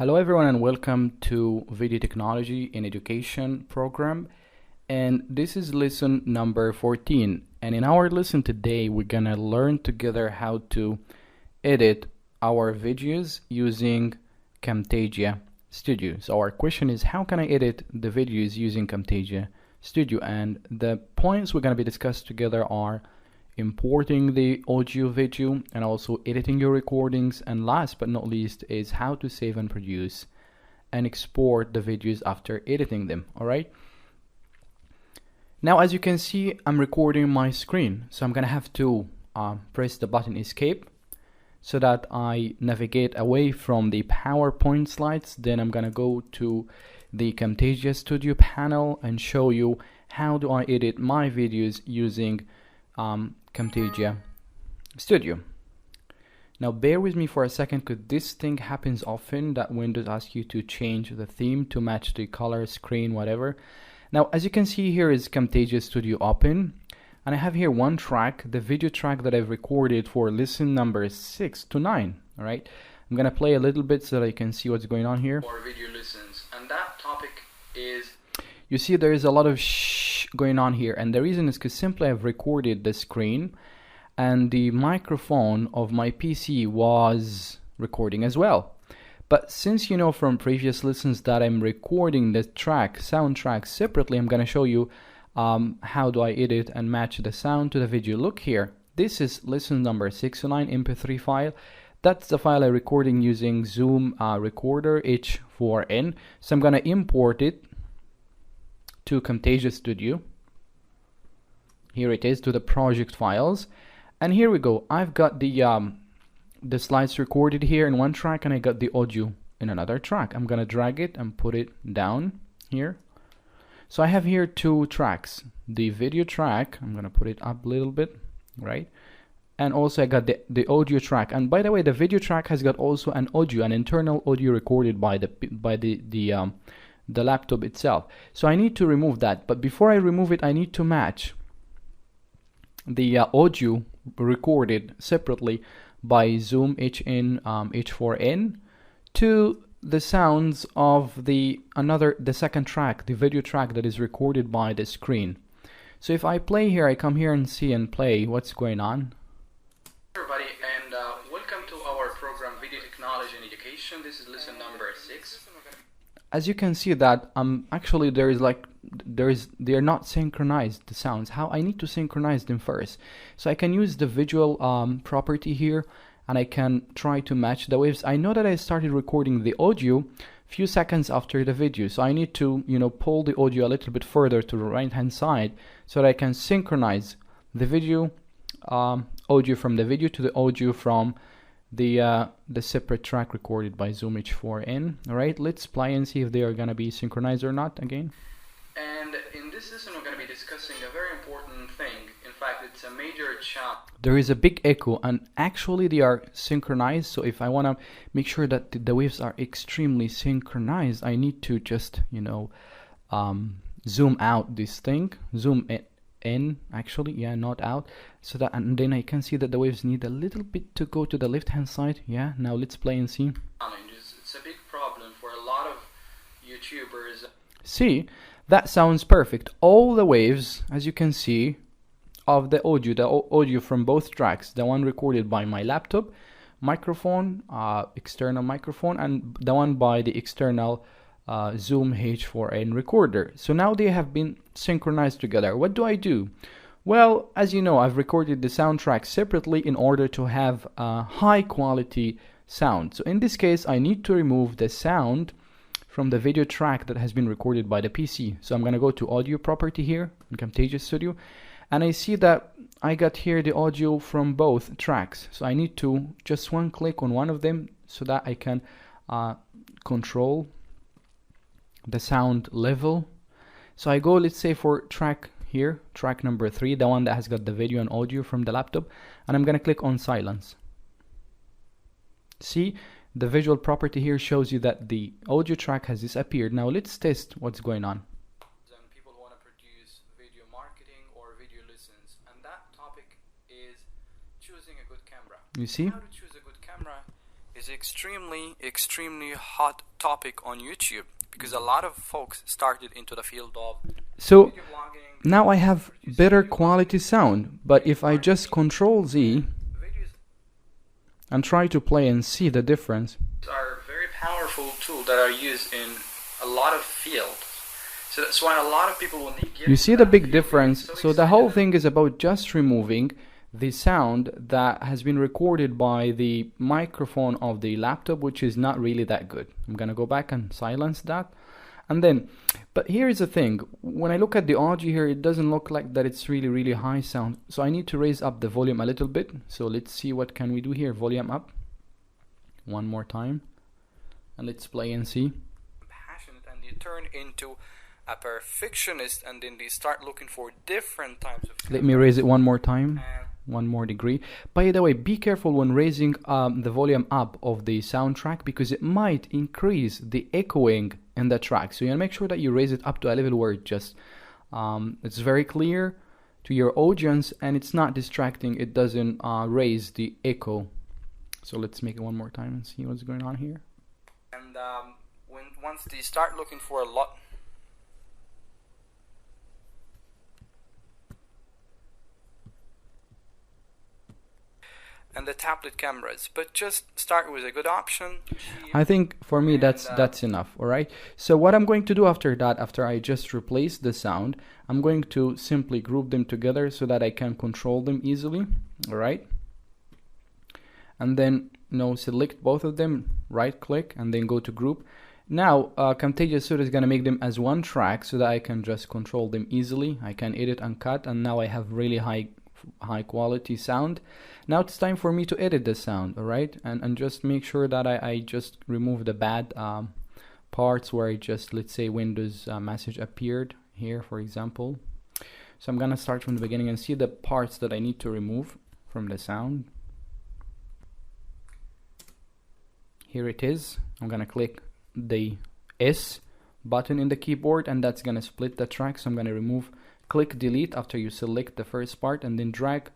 Hello everyone and welcome to Video Technology in Education program, and this is lesson number 14, and in our lesson today we're gonna learn together how to edit our videos using Camtasia Studio. So our question is, how can I edit the videos using Camtasia Studio? And the points we're gonna be discussed together are importing the audio video and also editing your recordings, and last but not least is how to save and produce and export the videos after editing them. All right, now as you can see, I'm recording my screen, so I'm gonna have to press the button escape so that I navigate away from the PowerPoint slides. Then I'm gonna go to the Camtasia Studio panel and show you how do I edit my videos using Camtasia Studio. Now bear with me for a second, because this thing happens often that Windows asks you to change the theme to match the color, screen, whatever. Now as you can see, here is Camtasia Studio open, and I have here one track, the video track that I've recorded for lesson number 6 to 9. All right, I'm gonna play a little bit so that you can see what's going on here. For video lessons, and that topic is, you see there is a lot of shh going on here, and the reason is because simply I've recorded the screen and the microphone of my PC was recording as well. But since you know from previous lessons that I'm recording the track, sound track separately, I'm going to show you how do I edit and match the sound to the video. Look here, this is lesson number 609 MP3 file. That's the file I'm recording using Zoom Recorder H4n. So I'm going to import it to Camtasia Studio. Here it is, to the project files, and here we go. I've got the slides recorded here in one track, and I got the audio in another track. I'm gonna drag it and put it down here. So I have here two tracks. The video track, I'm gonna put it up a little bit, right? And also I got the audio track. And by the way, the video track has got also an audio, an internal audio recorded by the laptop itself. So I need to remove that, but before I remove it, I need to match the audio recorded separately by Zoom H4n to the sounds of the second track, the video track that is recorded by the screen. So if I play here, I come here and see and play what's going on. everybody, and welcome to our program Video Technology and Education. This is lesson number 6. As you can see that actually they are not synchronized, the sounds. How I need to synchronize them first. So I can use the visual property here, and I can try to match the waves. I know that I started recording the audio few seconds after the video, so I need to pull the audio a little bit further to the right hand side so that I can synchronize the video audio from the video to the audio from the separate track recorded by Zoom H4n. All right, let's play and see if they are gonna be synchronized or not again. And in this lesson, we're going to be discussing a very important thing. In fact, it's a major challenge. There is a big echo, and actually they are synchronized. So if I want to make sure that the waves are extremely synchronized, I need to just zoom out this thing, zoom in actually, yeah, not out, so that, and then I can see that the waves need a little bit to go to the left hand side. Yeah, now let's play and see. It's a big problem for a lot of YouTubers. See, that sounds perfect. All the waves, as you can see, of the audio from both tracks, the one recorded by my laptop microphone, external microphone, and the one by the external Zoom H4n recorder. So now they have been synchronized together. What do I do? Well, as you know, I've recorded the soundtrack separately in order to have a high quality sound. So in this case, I need to remove the sound from the video track that has been recorded by the PC. So I'm going to go to audio property here in Camtasia Studio, and I see that I got here the audio from both tracks. So I need to just one click on one of them so that I can control the sound level. So I go, let's say, for track here, track number 3, the one that has got the video and audio from the laptop, and I'm going to click on silence. See, the visual property here shows you that the audio track has disappeared. Now let's test what's going on. And people who want to produce video marketing or video lessons, and that topic is choosing a good camera. You see? How to choose a good camera is is extremely hot topic on YouTube because a lot of folks started into the field of So video blogging. now I have better quality sound, but if I just Control Z Videos and try to play and see the difference. are a very powerful tool that are used in a lot of fields. So that's why a lot of people, when they get You see into the that big field, difference? they're So the whole excited. thing is about just removing the sound that has been recorded by the microphone of the laptop, which is not really that good. I'm gonna go back and silence that. And then, but here is the thing, when I look at the audio here, it doesn't look like that it's really high sound. So I need to raise up the volume a little bit. So let's see what can we do here. Volume up. One more time. And let's play and see. Passionate, and you turn into a perfectionist, and then they start looking for different types of Let me raise it one more time. and 1 more degree. By the way, be careful when raising the volume up of the soundtrack, because it might increase the echoing in the track. So you want to make sure that you raise it up to a level where it just it's very clear to your audience and it's not distracting. It doesn't raise the echo. So let's make it one more time and see what's going on here. and once they start looking for a lot. And the tablet cameras, but just start with a good option. I think for me that's enough. All right, so what I'm going to do after that, after I just replace the sound, I'm going to simply group them together so that I can control them easily. All right, and then select both of them, right click, and then go to group. Now Camtasia Studio is going to make them as one track so that I can just control them easily. I can edit and cut, and now I have really high quality sound. Now it's time for me to edit the sound, all right, and just make sure that I just remove the bad parts where I just, let's say, Windows message appeared here, for example. So I'm gonna start from the beginning and see the parts that I need to remove from the sound. Here it is. I'm gonna click the S button in the keyboard, and that's gonna split the track. So I'm gonna remove, click delete after you select the first part, and then drag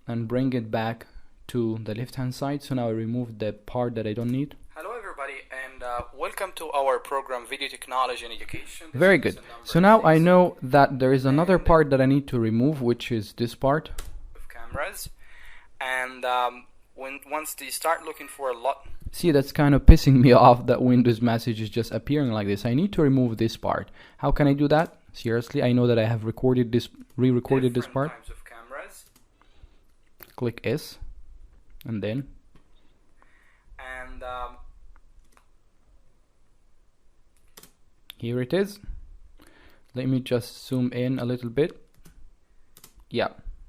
and bring it back to the left hand side. So now I remove the part that I don't need. Hello everybody, and welcome to our program Video Technology and Education. This Very is good. lesson number So now I 6 know that there is another part that I need to remove, which is this part. of cameras, and once they start looking for a lot. See, that's kind of pissing me off that Windows message is just appearing like this. I need to remove this part. How can I do that? Seriously, I know that I have recorded this, re-recorded this part. Types of cameras, Click S, and then and here it is. Let me just zoom in a little bit. Yeah,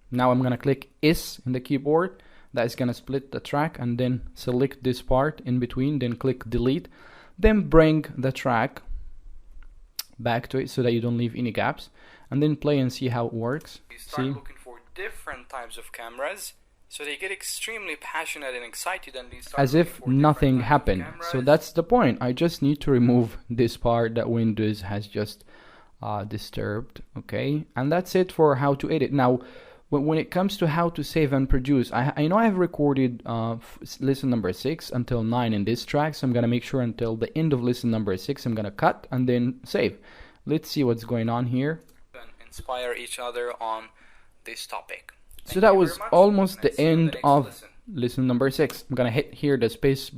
now I'm gonna click S in the keyboard. That is gonna split the track, and then select this part in between, then click delete, then bring the track back to it so that you don't leave any gaps, and then play and see how it works. they start See, looking for different types of cameras, so they get extremely passionate and excited, and they start as looking if for different nothing types of happened. So cameras. that's the point. I just need to remove this part that Windows has just disturbed. Okay, and that's it for how to edit. Now when it comes to how to save and produce, I know I have recorded lesson number 6 until 9 in this track, so I'm gonna make sure until the end of lesson number 6 I'm gonna cut and then save. Let's see what's going on here. And inspire each other on this topic. So Thank that you was very much, almost and the see you in end next of lesson. lesson number 6. I'm gonna hit here the space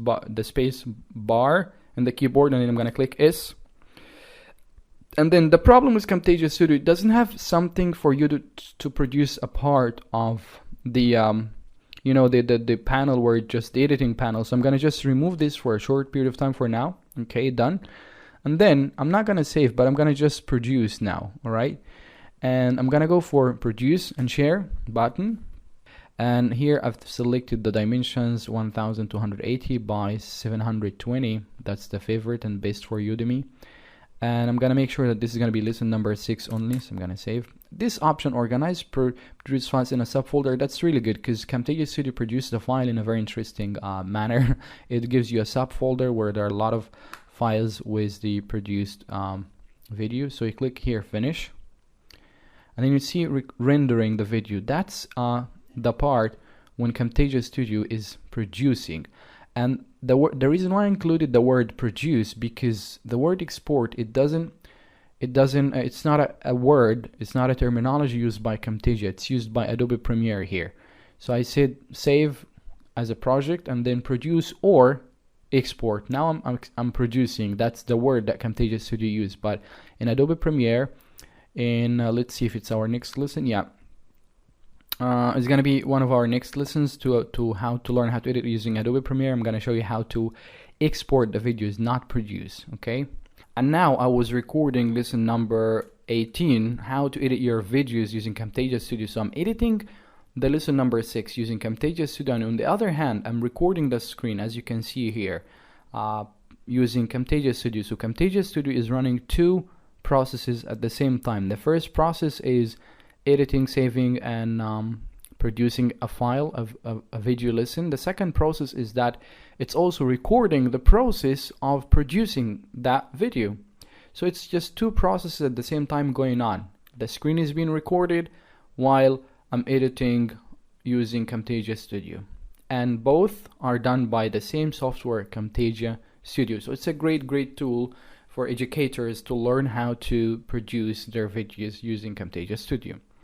bar in the keyboard, and then I'm gonna click S. And then the problem with Camtasia Studio, it doesn't have something for you to produce a part of the the panel where it's just the editing panel. So I'm gonna just remove this for a short period of time for now. Okay, done. And then I'm not gonna save, but I'm gonna just produce now. All right, and I'm gonna go for produce and share button. And here I've selected the dimensions 1280 by 720. That's the favorite and best for Udemy. And I'm gonna make sure that this is gonna be lesson number 6 only, so I'm gonna save. This option, organize produce files in a subfolder, that's really good because Camtasia Studio produces the file in a very interesting manner. It gives you a subfolder where there are a lot of files with the produced video. So you click here, finish, and then you see rendering the video. That's the part when Camtasia Studio is producing. And the reason why I included the word produce, because the word export, it's not a word, it's not a terminology used by Camtasia, it's used by Adobe Premiere here. So I said save as a project and then produce or export. Now I'm producing. That's the word that Camtasia Studio used. But in Adobe Premiere, let's see if it's our next lesson. Yeah, it's gonna be one of our next lessons to how to learn how to edit using Adobe Premiere. I'm gonna show you how to export the videos, not produce. Okay. And now I was recording lesson number 18, how to edit your videos using Camtasia Studio. So I'm editing the lesson number 6 using Camtasia Studio, and on the other hand I'm recording the screen, as you can see here, using Camtasia Studio. So Camtasia Studio is running two processes at the same time. The first process is editing, saving, and producing a file of a video lesson. The second process is that it's also recording the process of producing that video. So it's just two processes at the same time going on. The screen is being recorded while I'm editing using Camtasia Studio, and both are done by the same software, Camtasia Studio. So it's a great tool for educators to learn how to produce their videos using Camtasia Studio.